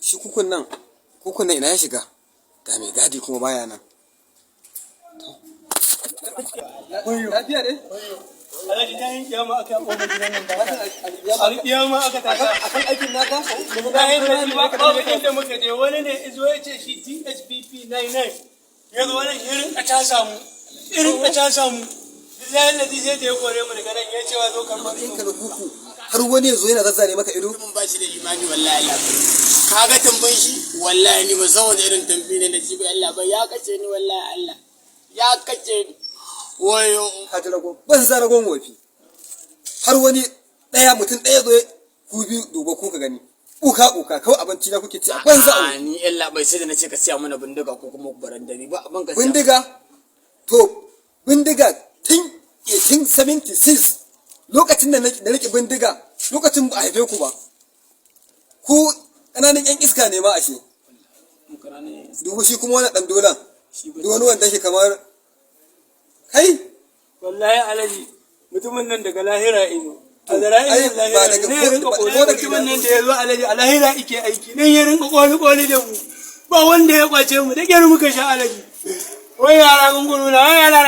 shi kukun nan ina ya shiga ga mai gadi kuma baya nan. Lafiya ne? Alhaji ta yin kiyama aka ƙofar gidan nan da alƙiyama aka taka akan aikin naka na yin da ba babu inda muka je wani ne izo ya ce shi TSPP 99 ya zo wani irin a ta samu billahi da zai da ya kore mu daga nan ya ce wa zo karɓar in ka kuku har wani yazo yana zazzare maka ido. Mun ba shi da imani wallahi Allah kaga tamban shi wallahi ni ba san wani irin tambi ne da shi ba Allah ba ya kace ni wallahi Allah ya kace ni wayo haji ragon ban za ragon wofi har wani mutum daya zo ku biyu duba ku ka gani uka kawai abinci na kuke ci a banza a ni Allah bai sai da nace ka siya mana bindiga ko kuma barandami ba abin ka bindiga to bindiga tun 1876 lokacin da na rike bindiga lokacin ba a haife ku ba ku kananan yan iska ne ma ashe dubu shi kuma wani dan dolan duk wani wanda yake kamar kai wallahi Alhaji mutumin nan daga lahira izo a zara'in lahira ne ya rinka koli mutumin nan da ya zo Alhaji a lahira ike aiki nan ya rinka koli da mu ba wanda ya kwace mu da kyar muka sha Alhaji wai yara gunguru na wai yara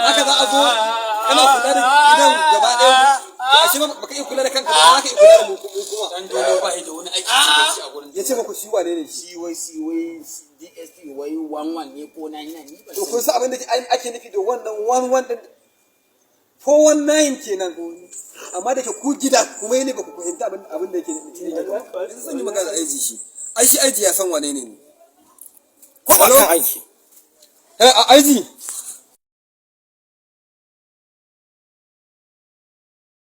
haka za a zo kana kula da gidan gaba ɗaya ashe baka iya kula da kanka ba ka iya kula da mu kuma dan dole ba da wani aiki da shi a gurin yace muku shi wane ne shi wai DSP wai 11 ne ko 99 ne ba to kun san abin da ake nufi da wannan 11 din 419 kenan amma da ke ku gida kuma ne ba ku fahimta abin da yake nufi ba zan yi magana aiji shi ai shi aiji ya san wane ne ko ba kan aiki aiji